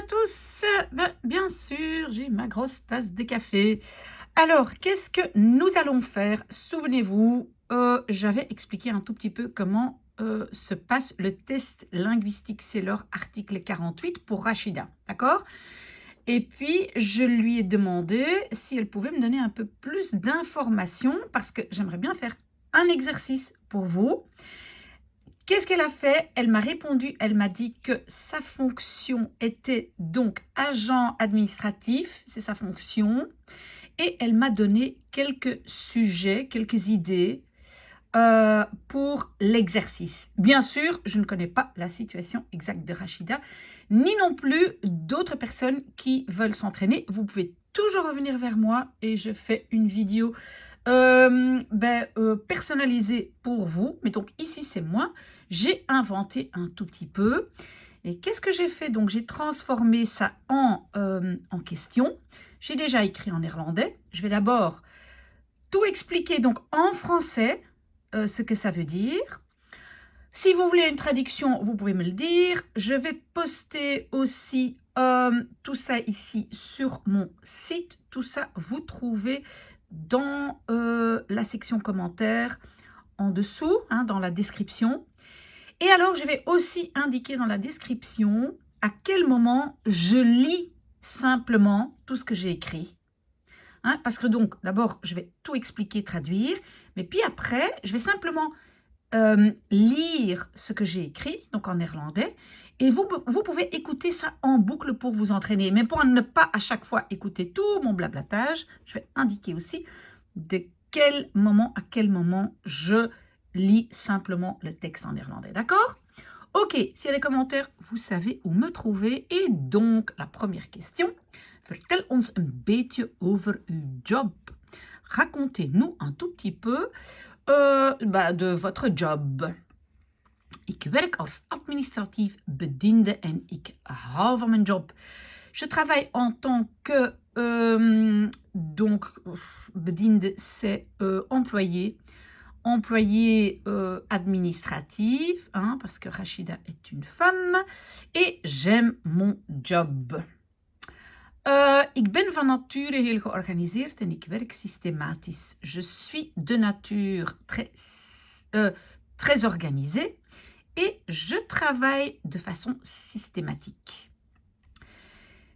tous. Bien sûr, j'ai ma grosse tasse de café. Alors, qu'est-ce que nous allons faire? Souvenez-vous, j'avais expliqué un tout petit peu comment se passe le test linguistique. C'est leur article 48 pour Rachida, d'accord? Et puis, je lui ai demandé si elle pouvait me donner un peu plus d'informations parce que j'aimerais bien faire un exercice pour vous. Qu'est-ce qu'elle a fait? Elle m'a répondu, elle m'a dit que sa fonction était donc agent administratif, c'est sa fonction, et elle m'a donné quelques sujets, quelques idées pour l'exercice. Bien sûr, je ne connais pas la situation exacte de Rachida, ni non plus d'autres personnes qui veulent s'entraîner. Vous pouvez toujours revenir vers moi et je fais une vidéo personnalisée pour vous. Mais donc ici, c'est moi. J'ai inventé un tout petit peu. Et qu'est-ce que j'ai fait? Donc, j'ai transformé ça en question. J'ai déjà écrit en néerlandais. Je vais d'abord tout expliquer donc en français, ce que ça veut dire. Si vous voulez une traduction, vous pouvez me le dire. Je vais poster aussi tout ça ici sur mon site. Tout ça, vous trouvez dans la section commentaires en dessous, dans la description. Et alors, je vais aussi indiquer dans la description à quel moment je lis simplement tout ce que j'ai écrit. Parce que donc, d'abord, je vais tout expliquer, traduire, mais puis après, je vais simplement lire ce que j'ai écrit, donc en néerlandais, et vous pouvez écouter ça en boucle pour vous entraîner. Mais pour ne pas à chaque fois écouter tout mon blablatage, je vais indiquer aussi à quel moment je lis simplement le texte en néerlandais. D'accord? Ok, s'il y a des commentaires, vous savez où me trouver. Et donc, la première question. Vertel ons een beetje over uw job. Racontez-nous un tout petit peu de votre job. Ik werk als administratief bediende en ik hou van mijn job. Je travaille en tant que bediende, c'est employé. Employé administratif, parce que Rachida est une femme, et j'aime mon job. Ik ben van nature heel georganiseerd en ik werk systematisch. Je suis de nature très organisée et je travaille de façon systématique.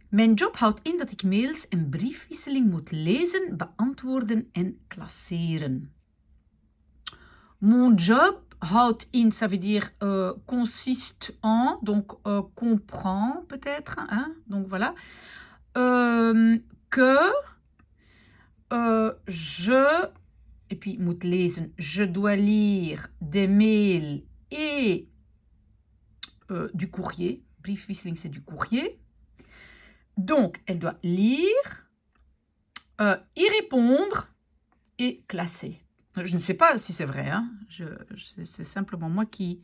Mijn job houdt in dat ik mails en briefwisseling moet lezen, beantwoorden en klasseren. Mon job houdt in, ça veut dire consiste en, donc comprend peut-être, donc voilà, que et puis moet lezen, je dois lire des mails et du courrier. Briefwisseling, c'est du courrier. Donc, elle doit lire, y répondre et classer. Je ne sais pas si c'est vrai, c'est simplement moi qui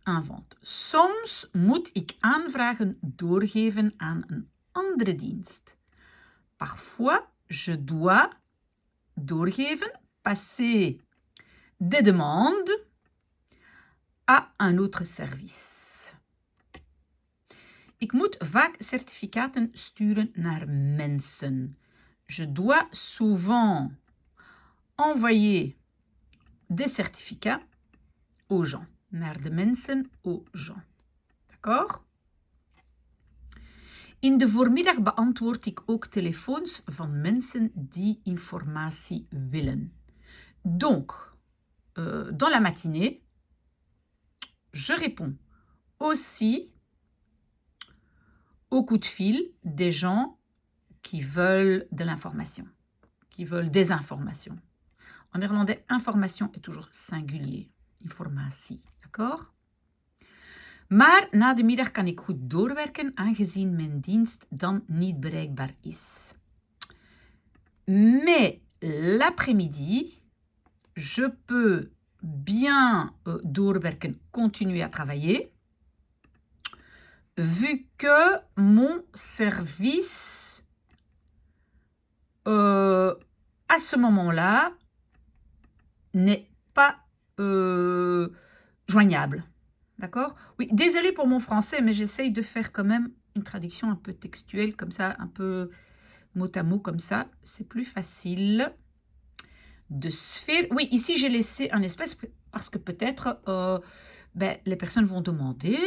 invente. Soms moet ik aanvragen doorgeven aan een andere dienst. Parfois, je dois doorgeven, passer des demandes à un autre service. Ik moet vaak certificaten sturen naar mensen. Je dois souvent envoyer des certificats aux gens. Naar de mensen, aux gens. D'accord? In de voormiddag beantwoord ik ook telefoons van mensen die informatie willen. Donc, dans la matinée, je réponds aussi aux coups de fil des gens qui veulent de l'information, qui veulent des informations. En néerlandais, information est toujours singulier. Informatie, d'accord? Maar na de middag kan ik goed doorwerken, aangezien mijn dienst dan niet bereikbaar is. Mais l'après-midi, je peux bien doorwerken, continuer à travailler, vu que mon service, à ce moment-là, n'est pas joignable. D'accord? Oui, désolée pour mon français, mais j'essaye de faire quand même une traduction un peu textuelle, comme ça, un peu mot à mot, comme ça. C'est plus facile. De sphère. Oui, ici, j'ai laissé un espace parce que peut-être les personnes vont demander,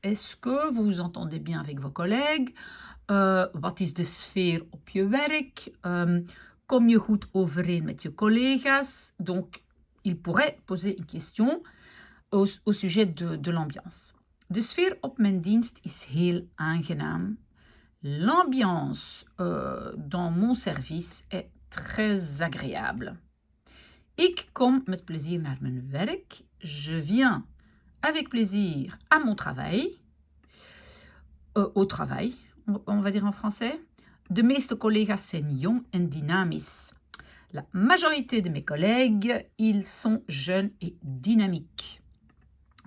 est-ce que vous vous entendez bien avec vos collègues? Wat is de sfeer op je werk? Kom je goed overeen met je collega's? Donc, il pourrait poser une question au sujet de l'ambiance. De sfeer op mijn dienst is heel aangenaam. L'ambiance dans mon service est très agréable. Ik kom met plezier naar mijn werk. Je viens avec plaisir à mon travail. Au travail, on va dire en français. De meeste collega's zijn jong en dynamisch. La majorité de mes collègues, ils sont jeunes et dynamiques.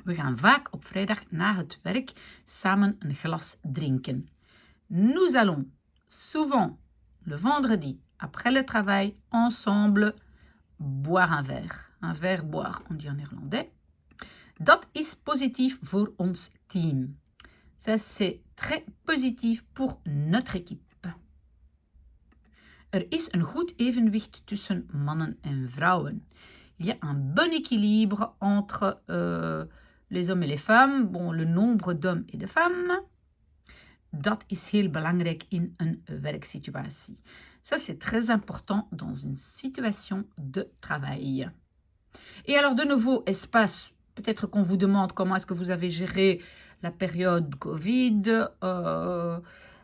We gaan vaak op vrijdag na het werk samen een glas drinken. Nous allons souvent le vendredi après le travail ensemble boire un verre. Un verre boire, on dit en néerlandais. Dat is positief voor ons team. Ça, c'est très positif pour notre équipe. Er is een goed evenwicht tussen mannen en vrouwen. Il y a un bon équilibre entre les hommes et les femmes. Bon, le nombre d'hommes et de femmes. Dat is heel belangrijk in een werksituatie. Ça, c'est très important dans une situation de travail. Et alors, de nouveau, espace, peut-être qu'on vous demande comment est-ce que vous avez géré la période Covid.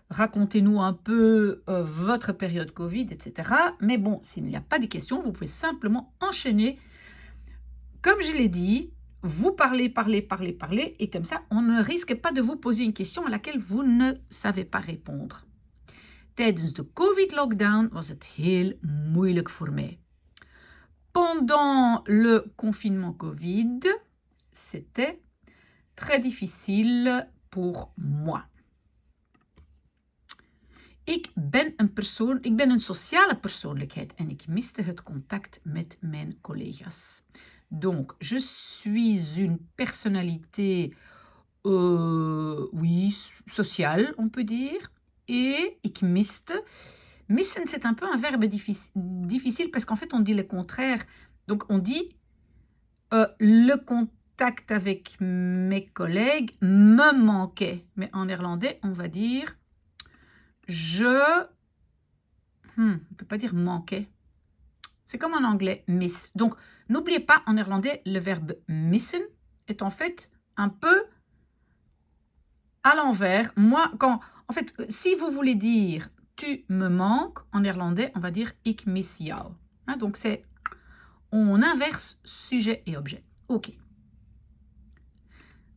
Racontez-nous un peu votre période Covid, etc. Mais bon, s'il n'y a pas de questions, vous pouvez simplement enchaîner. Comme je l'ai dit, vous parlez, et comme ça, on ne risque pas de vous poser une question à laquelle vous ne savez pas répondre. Tijdens de COVID-lockdown was het heel moeilijk voor mij. Pendant le confinement Covid, c'était très difficile pour moi. Ik ben een sociale persoonlijkheid en ik miste het contact met mijn collega's. Donc, je suis une personnalité, sociale, on peut dire. Et ik miste. Missen, c'est un peu un verbe difficile parce qu'en fait, on dit le contraire. Donc, on dit le contact avec mes collègues me manquait. Mais en néerlandais, on va dire on ne peut pas dire manquait. C'est comme en anglais, miss. Donc, n'oubliez pas, en néerlandais, le verbe missen est en fait un peu à l'envers. En fait, si vous voulez dire tu me manques, en néerlandais, on va dire ik mis jou. Donc, on inverse sujet et objet. Ok.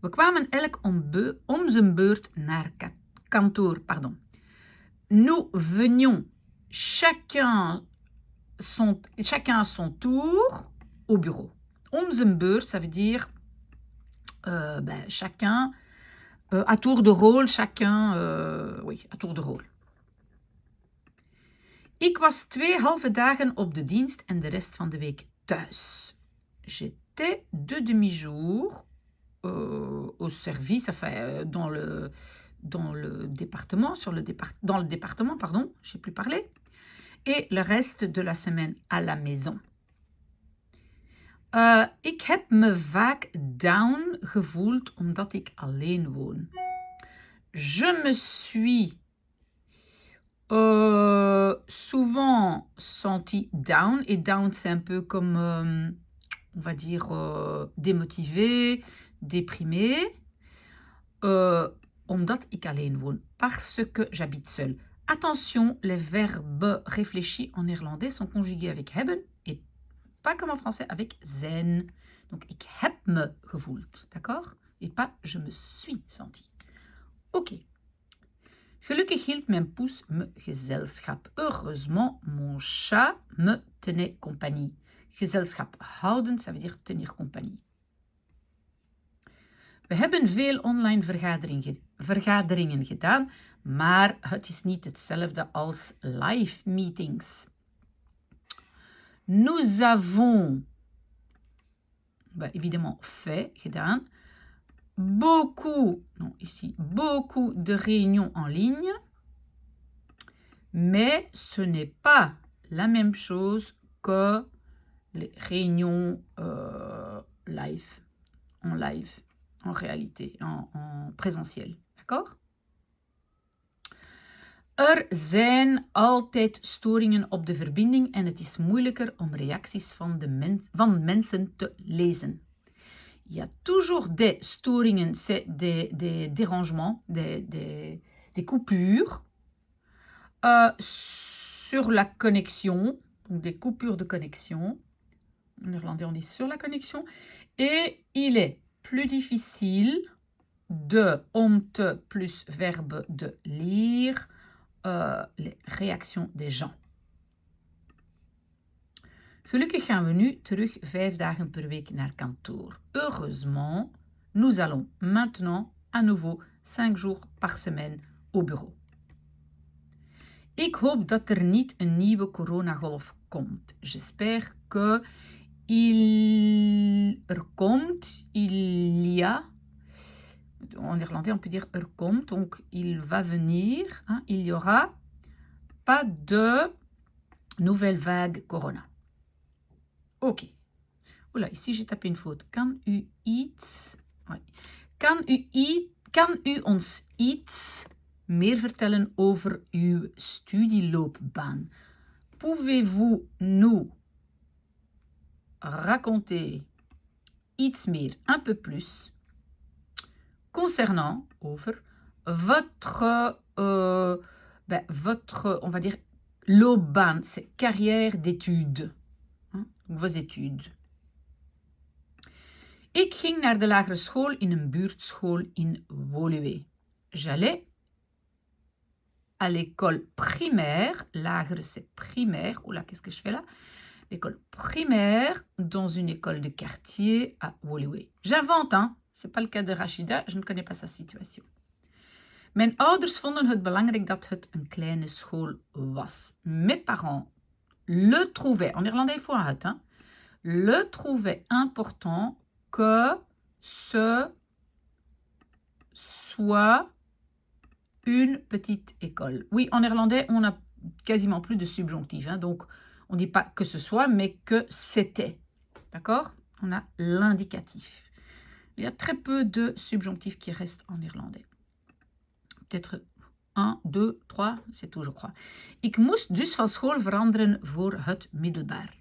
We kwamen elk om zijn beurt naar kantoor. Nous venions chacun à son tour au bureau. Om zijn beurt, ça veut dire chacun à tour de rôle, à tour de rôle. Ik was 2 halve dagen op de dienst en de rest van de week thuis. J'étais 2 demi-jours au service, dans le département, dans le département, pardon, je sais plus parler, et le reste de la semaine à la maison. Ik heb me vaak down gevoeld omdat ik alleen woon. Je me suis souvent senti down. Et down, c'est un peu comme, on va dire, démotivé, déprimé. Omdat ik alleen woon. Parce que j'habite seul. Attention, les verbes réfléchis en néerlandais sont conjugués avec hebben et pas comme en français avec zijn. Donc, ik heb me gevoeld, d'accord? Et pas je me suis senti. Ok. Gelukkig hield mijn poes me gezelschap. Heureusement, mon chat me tenait compagnie. Gezelschap houden, ça veut dire tenir compagnie. We hebben veel online vergaderingen gedaan, maar het is niet hetzelfde als live meetings. Nous avons, évidemment, gedaan, beaucoup, non ici, beaucoup de réunions en ligne, mais ce n'est pas la même chose que les réunions live, en réalité, en présentiel. D'accord? Er zijn altijd storingen op de verbinding en het is moeilijker om reacties van mensen te lezen. Il y a toujours des storingen, c'est des dérangements, des coupures sur la connexion, donc des coupures de connexion. En néerlandais, on dit sur la connexion. Et il est plus difficile om te plus verbe de lire les réactions des gens. Gelukkig gaan we nu terug 5 dagen per week naar kantoor. Heureusement, nous allons maintenant à nouveau 5 jours par semaine au bureau. Ik hoop dat er niet een nieuwe coronagolf komt. J'espère que il y a, en néerlandais on peut dire er komt, donc il va venir, hein, il y aura pas de nouvelle vague corona. Ok. Oula, ici j'ai tapé une faute. Kan u iets... Ouais. Kan u ons iets meer vertellen over uw studieloopbaan? Pouvez-vous nous raconter iets meer, un peu plus, concernant, over, votre, on va dire, loopbaan, c'est carrière d'études, hein, vos études. Ik ging naar de lagere school in een buurtschool in Woluwe. J'allais à l'école primaire, lagere c'est primaire, oula, qu'est-ce que je fais là? L'école primaire dans une école de quartier à Woluwe. J'invente, hein? C'est pas le cas de Rachida, je ne connais pas sa situation. Mijn ouders vonden het belangrijk dat het een kleine school was. Mes parents le trouvaient, en néerlandais il faut un het, hein? Le trouvaient important que ce soit une petite école. Oui, en néerlandais, on n'a quasiment plus de subjonctif, hein, donc on ne dit pas que ce soit, mais que c'était. D'accord? On a l'indicatif. Il y a très peu de subjonctifs qui restent en néerlandais. Peut-être 1, 2, 3, c'est tout, je crois. Ik moest dus van school veranderen voor het middelbaar.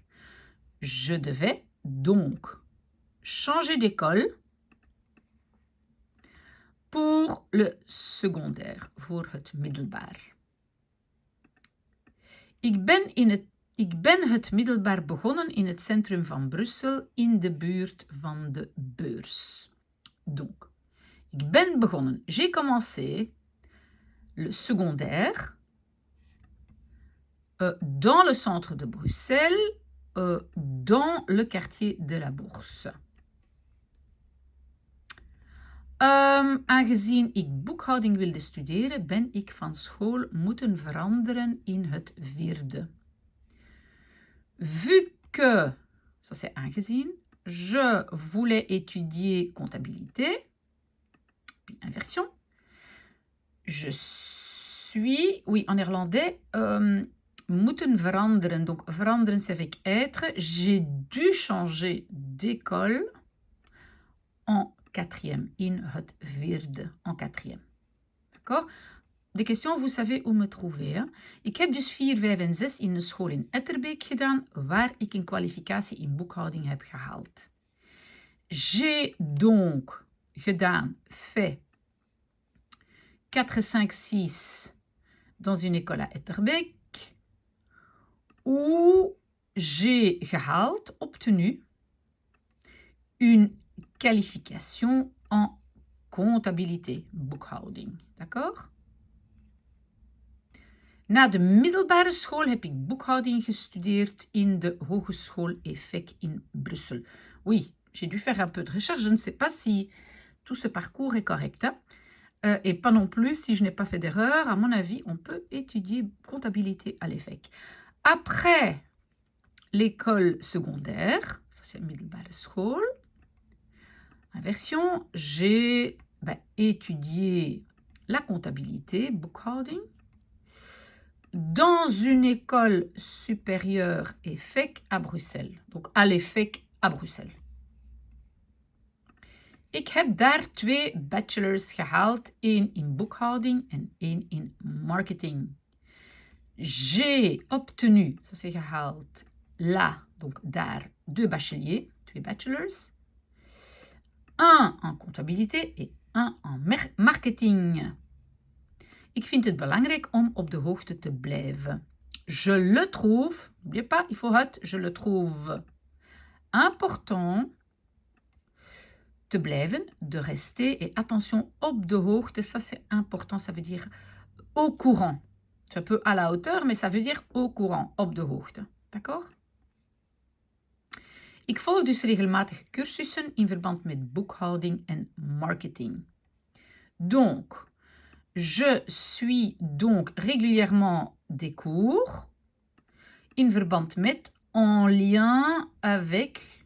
Je devais donc changer d'école pour le secondaire, voor het middelbaar. Ik ben het middelbaar begonnen in het centrum van Brussel, in de buurt van de beurs. Donc, ik ben begonnen. J'ai commencé le secondaire dans le centre de Bruxelles, dans le quartier de la Bourse. Aangezien ik boekhouding wilde studeren, ben ik van school moeten veranderen in het 4e. Vu que, ça c'est aangezien, je voulais étudier comptabilité, puis inversion, je suis, oui en néerlandais, moeten veranderen, donc veranderen c'est avec être, j'ai dû changer d'école en 4e, in het 4e, en 4e. D'accord? De questions, vous savez où me trouver. Hè? Ik heb dus 4, 5 en 6 in een school in Etterbeek gedaan, waar ik een kwalificatie in boekhouding heb gehaald. J'ai donc gedaan, fait 4, 5, 6 dans une école à Etterbeek, où j'ai gehaald, obtenu, une qualification en comptabilité, boekhouding. D'accord? Na de middelbare school heb ik boekhouding gestudeerd in de Hogeschool EFEC in Brussel. Oui, j'ai dû faire un peu de recherche. Je ne sais pas si tout ce parcours est correct. Hein? Et pas non plus si je n'ai pas fait d'erreur. À mon avis, on peut étudier comptabilité à l'EFEC. Après l'école secondaire, ça c'est middelbare school, Inversion, j'ai étudié la comptabilité, bookhouding, dans une école supérieure EFEC à Bruxelles. Donc à l'EFEC à Bruxelles. Ik heb daar 2 bachelors gehaald, 1 in boekhouding en 1 in marketing. J'ai obtenu, ça c'est gehaald, là, donc daar, 2 bacheliers, 2 bachelors. 1 en comptabilité et 1 en marketing. Ik vind het belangrijk om op de hoogte te blijven. Je le trouve, n'oubliez pas, il faut het, je le trouve important te blijven, de rester. Et attention, op de hoogte, ça c'est important, ça veut dire au courant. Ça peut à la hauteur, mais ça veut dire au courant, op de hoogte. D'accord? Ik volg dus regelmatig cursussen in verband met boekhouding en marketing. Donc, je suis donc régulièrement des cours in verband met, en lien avec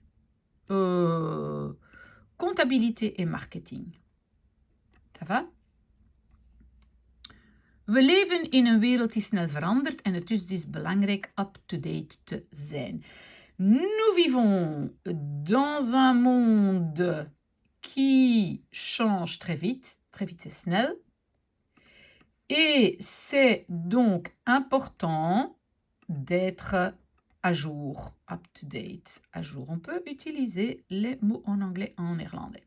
comptabilité et marketing. Ça va? We leven in een wereld die snel verandert en het is dus belangrijk up-to-date te zijn. Nous vivons dans un monde qui change très vite c'est snel. Et c'est donc important d'être à jour, up-to-date, à jour. On peut utiliser les mots en anglais et en néerlandais.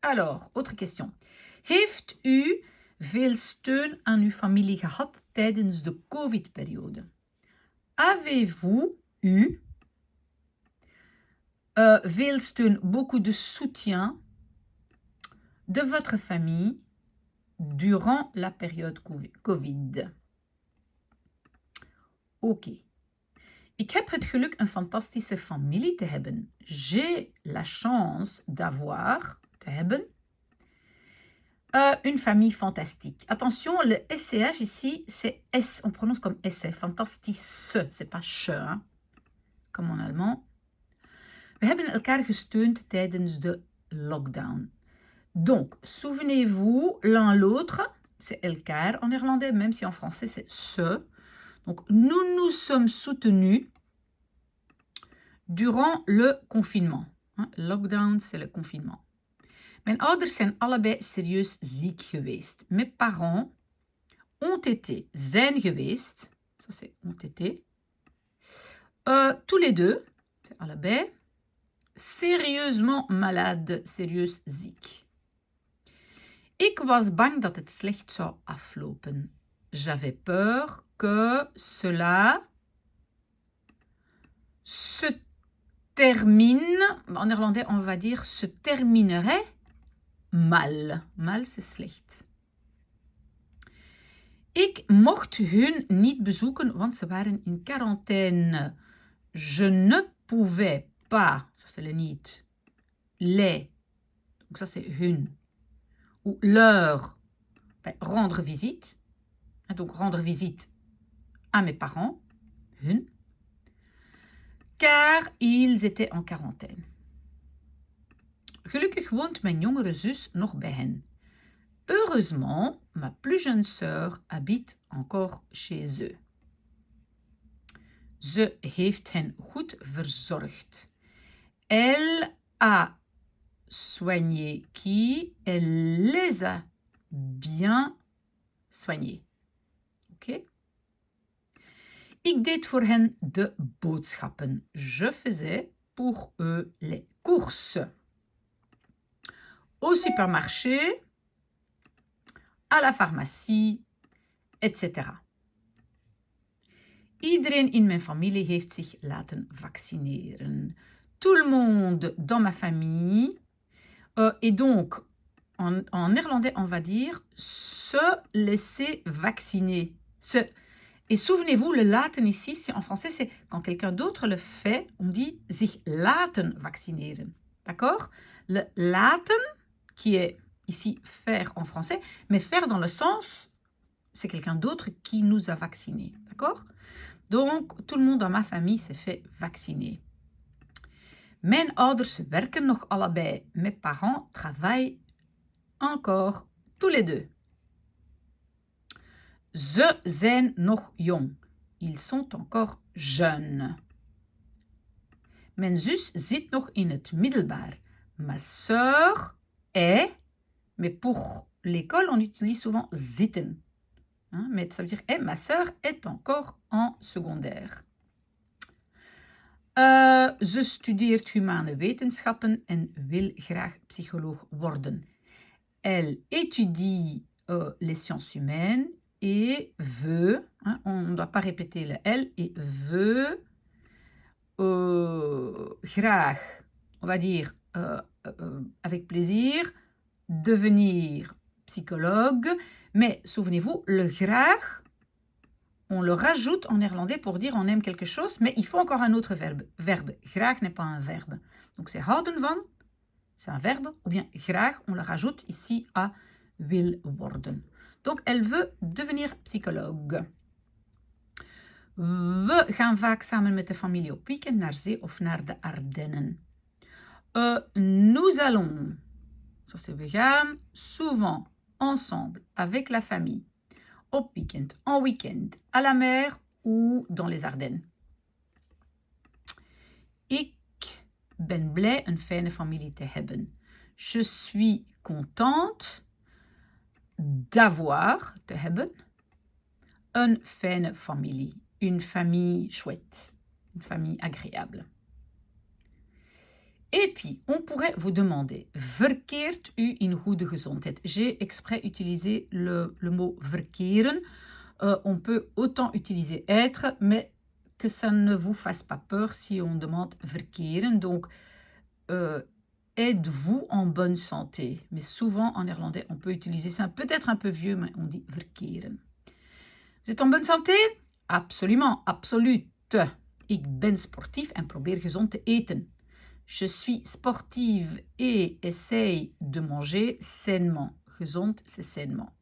Alors, autre question. Heeft u veel steun aan uw familie gehad tijdens de COVID-periode? Avez-vous eu veel steun, beaucoup de soutien de votre famille durant la période COVID? Oké. Ik heb het geluk een fantastische familie te hebben. J'ai la chance d'avoir, te hebben, une famille fantastique. Attention, le SCH ici, c'est S. On prononce comme S. Fantastische. C'est pas che, hein, comme en allemand. We hebben elkaar gesteund tijdens de lockdown. Donc, souvenez-vous, l'un l'autre, c'est elkaar en néerlandais, même si en français c'est se. Donc, nous nous sommes soutenus durant le confinement. Lockdown, c'est le confinement. Mijn ouders zijn allebei serieus ziek geweest. Mes parents ont été, zijn geweest, ça c'est ont été, tous les deux, c'est allebei, sérieusement malade, serieus ziek. Ik was bang dat het slecht zou aflopen. J'avais peur que cela se termine, en néerlandais on va dire se terminerait mal. Mal c'est slecht. Ik mocht hun niet bezoeken, want ze waren in quarantaine. Je ne pouvais pas, ça c'est le niet, les, donc ça c'est hun, ou leur, rendre visite. Donc rendre visite à mes parents, hun, car ils étaient en quarantaine. Gelukkig woont mijn jongere zus nog bij hen. Heureusement, ma plus jeune sœur habite encore chez eux. Ze heeft hen goed verzorgd. Elle a soigné qui? Elle les a bien soignés. Okay. Ik deed voor hen de boodschappen. Je faisais pour eux les courses. Au supermarché, à la pharmacie, etc. Iedereen in mijn familie heeft zich laten vaccineren. Tout le monde dans ma famille. Et donc, en néerlandais, on va dire se laisser vacciner. Et souvenez-vous, le laten ici, c'est en français, c'est quand quelqu'un d'autre le fait, on dit zich laten vaccineren. D'accord? Le laten, qui est ici faire en français, mais faire dans le sens, c'est quelqu'un d'autre qui nous a vaccinés. D'accord? Donc, tout le monde dans ma famille s'est fait vacciner. Mijn ouders werken nog allebei. Mes parents travaillent encore tous les deux. Ze zijn nog jong. Ils sont encore jeunes. Mijn zus zit nog in het middelbaar. Ma sœur est, mais pour l'école, on utilise souvent zitten. Hein, mais ça veut dire est, ma sœur est encore en secondaire. Ze studeert humane wetenschappen en wil graag psycholoog worden. Elle étudie les sciences humaines et veut, hein, on ne doit pas répéter le elle, et veut graag, on va dire avec plaisir, devenir psychologue. Mais souvenez-vous, le graag, on le rajoute en néerlandais pour dire on aime quelque chose, mais il faut encore un autre verbe. Graag n'est pas un verbe. Donc c'est houden van, c'est un verbe, ou bien graag, on le rajoute ici à wil worden. Donc elle veut devenir psychologue. We gaan vaak samen met de familie op weekend naar zee of naar de Ardennen. Nous allons, ça c'est we gaan, souvent ensemble avec la famille, op weekend, en weekend, à la mer ou dans les Ardennes. Ik ben blij een fijne familie te hebben. Je suis contente d'avoir, te hebben, une fijne familie, une famille chouette, une famille agréable. Et puis, on pourrait vous demander, verkeert u in goede gezondheid? J'ai exprès utilisé le mot verkeren. On peut autant utiliser être, mais que ça ne vous fasse pas peur si on demande verkeren. Donc, êtes-vous en bonne santé? Mais souvent, en néerlandais, on peut utiliser ça. Peut-être un peu vieux, mais on dit verkeren. Vous êtes en bonne santé? Absolument, absoluut. Ik ben sportief en probeer gezond te eten. Je suis sportive et essaye de manger sainement. Gezond, c'est sainement.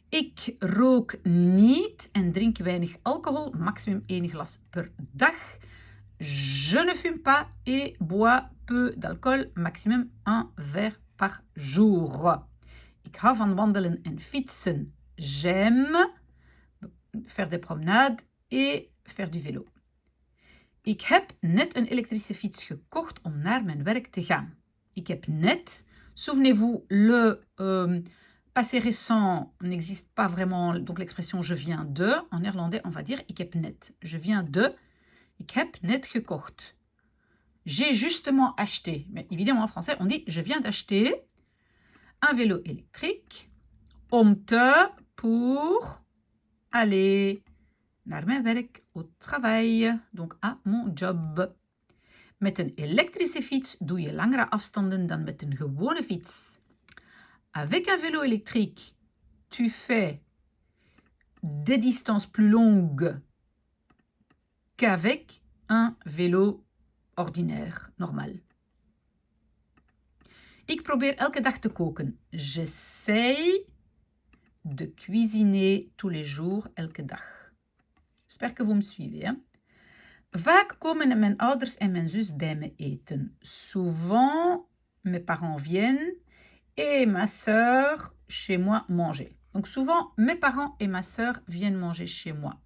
Ik rook niet en drink weinig alcohol, maximum 1 glas per dag. Je ne fume pas et bois peu d'alcool, maximum 1 verre par jour. Ik hou van wandelen en fietsen. J'aime faire des promenades et faire du vélo. Ik heb net een elektrische fiets gekocht om naar mijn werk te gaan. Ik heb net, souvenez-vous, le passé récent n'existe pas vraiment, donc l'expression je viens de, en néerlandais on va dire ik heb net. Je viens de, ik heb net gekocht. J'ai justement acheté, mais évidemment en français on dit je viens d'acheter un vélo électrique pour aller naar mijn werk, au travail, donc à mon job. Met een elektrische fiets doe je langere afstanden dan met een gewone fiets. Avec un vélo électrique, tu fais des distances plus longues qu'avec un vélo ordinaire, normal. Ik probeer elke dag te koken. J'essaye de cuisiner tous les jours, elke dag. J'espère que vous me suivez. Hein? Vaak komen mijn ouders en mijn zus bij me eten. Souvent, mes parents viennent et ma sœur chez moi manger. Donc souvent, mes parents et ma sœur viennent manger chez moi.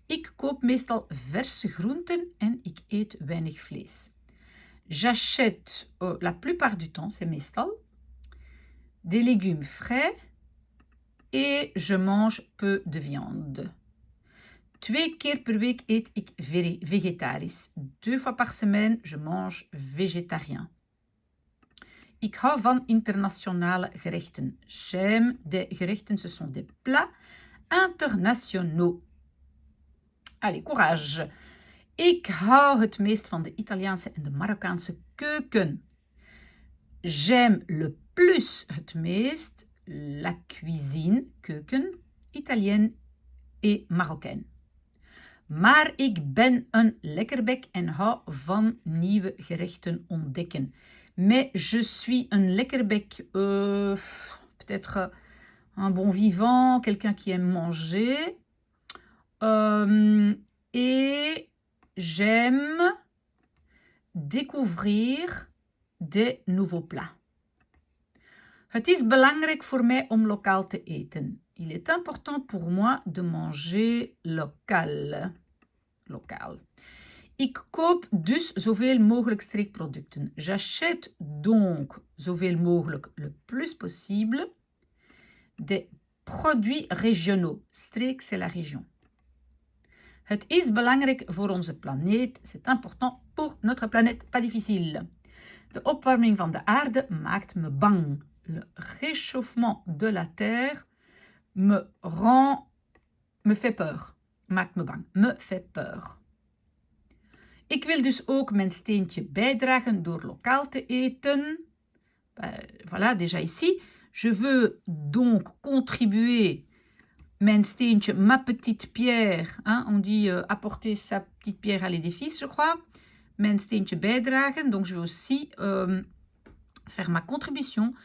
Ik koop meestal verse groenten en ik eet weinig vlees. J'achète, la plupart du temps, c'est meestal, des légumes frais et je mange peu de viande. 2 keer per week eet ik vegetarisch. 2 fois par semaine, je mange végétarien. Ik hou van internationale gerechten. J'aime des gerechten, ce sont des plats internationaux. Allez, courage. Ik hou het meest van de Italiaanse en de Marokkaanse keuken. J'aime le plus, het meest, la cuisine, keuken, italienne et marocaine. Maar ik ben een lekkerbek en hou van nieuwe gerechten ontdekken. Mais je suis un lekkerbec, peut-être un bon vivant, quelqu'un qui aime manger. Et j'aime découvrir des nouveaux plats. Het is belangrijk voor mij om lokaal te eten. Il est important pour moi de manger local. Lokaal. Ik koop dus zoveel mogelijk streekproducten. J'achète donc zoveel mogelijk, le plus possible, des produits régionaux. Streek, c'est la région. Het is belangrijk voor onze planeet. C'est important pour notre planète. Pas difficile. De opwarming van de aarde maakt me bang. Le réchauffement de la terre me fait peur. Maakt me bang. Me fait peur. Ik wil dus ook mijn steentje bijdragen door lokaal te eten. Voilà, déjà ici. Je veux donc contribuer mijn steentje, ma petite pierre. Hein, on dit apporter sa petite pierre à l'édifice, je crois. Mijn steentje bijdragen. Donc je veux aussi faire ma contribution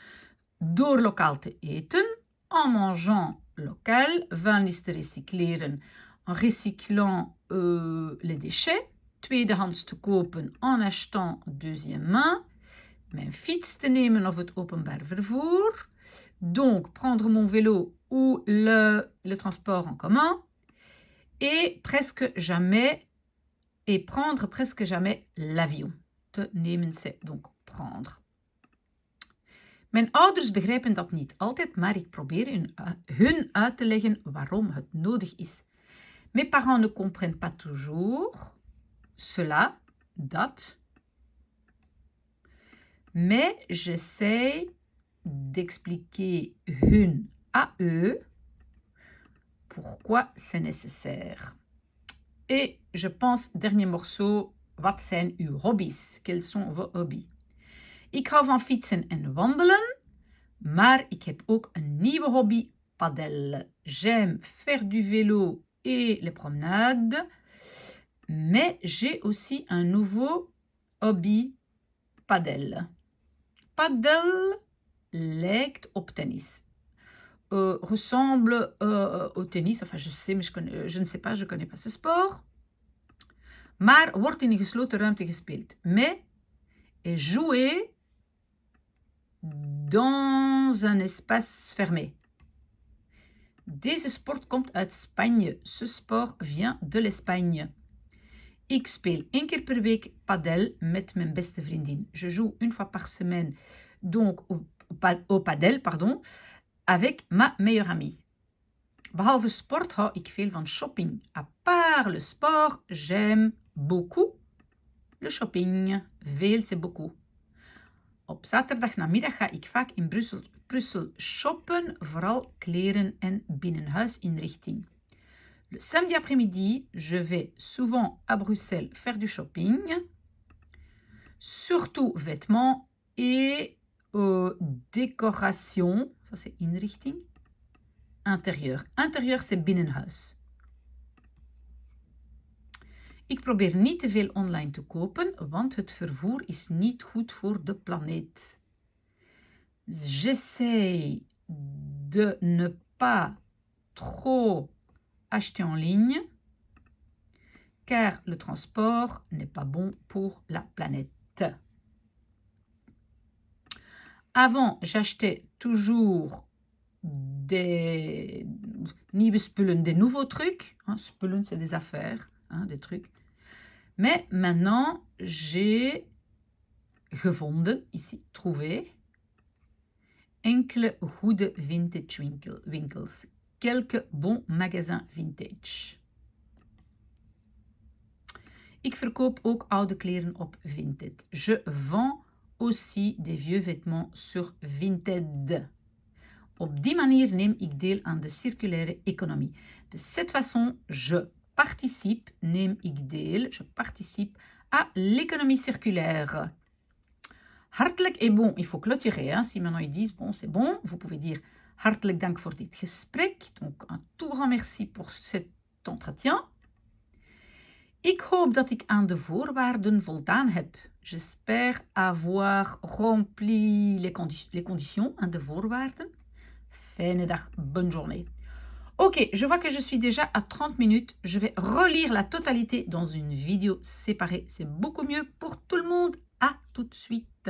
door lokaal te eten. En mangeant local. Vuilnis te recycleren. En recyclant les déchets. Tweedehands te kopen en achetant deuxième main. Mijn fiets te nemen of het openbaar vervoer. Donc, prendre mon vélo ou le transport en commun. Et prendre presque jamais l'avion. Te nemen, c'est donc prendre. Mijn ouders begrijpen dat niet altijd, maar ik probeer hun uit te leggen waarom het nodig is. Mes parents ne comprennent pas toujours cela, dat. Mais j'essaie d'expliquer hun à eux pourquoi c'est nécessaire. Et je pense, dernier morceau, wat zijn uw hobby's? Quels sont vos hobby's? Ik hou van fietsen en wandelen, maar ik heb ook een nieuwe hobby, padel. J'aime faire du vélo et les promenades, mais j'ai aussi un nouveau hobby, padel. Padel lijkt op tennis. Ressemble au tennis, enfin je ne sais pas, je connais pas ce sport. Maar wordt in een gesloten ruimte gespeeld. Mais est joué dans un espace fermé. Deze sport komt uit Spanje. Ce sport vient de l'Espagne. Ik speel 1 keer per week padel met mijn beste vriendin. Je joue une fois par semaine donc au padel, avec ma meilleure amie. Behalve sport hou ik veel van shopping. À part le sport, j'aime beaucoup le shopping. Veel, c'est beaucoup. Op zaterdagnamiddag ga ik vaak in Brussel shoppen, vooral kleren en binnenhuisinrichting. Le samedi après-midi, je vais souvent à Bruxelles faire du shopping, surtout vêtements et décoration, ça c'est inrichting, intérieur. Intérieur, c'est binnenhuis. Ik probeer niet te veel online te kopen, want het vervoer is niet goed voor de planeet. J'essaie de ne pas trop acheter en ligne, car le transport n'est pas bon pour la planète. Avant, j'achetais toujours des nieuwe spullen, des nouveaux trucs. Hein, spullen, c'est des affaires, hein, des trucs. Mais maintenant, j'ai gevonden, ici, trouvé, enkele goede vintage winkels. Quelques bons magasins vintage. Ik verkoop ook oude kleren op Vinted. Je vends aussi des vieux vêtements sur Vinted. Op die manier neem ik deel aan de circulaire économie. De cette façon, je participe à l'économie circulaire. Hartelijk et bon, il faut clôturer. Hein. Si maintenant ils disent bon, c'est bon, vous pouvez dire hartelijk dank voor dit gesprek. Donc un tout grand merci pour cet entretien. Ik hoop dat ik aan de voorwaarden voldaan heb. J'espère avoir rempli les conditions, de voorwaarden. Fijne dag, bonne journée. Ok, je vois que je suis déjà à 30 minutes. Je vais relire la totalité dans une vidéo séparée. C'est beaucoup mieux pour tout le monde. À tout de suite.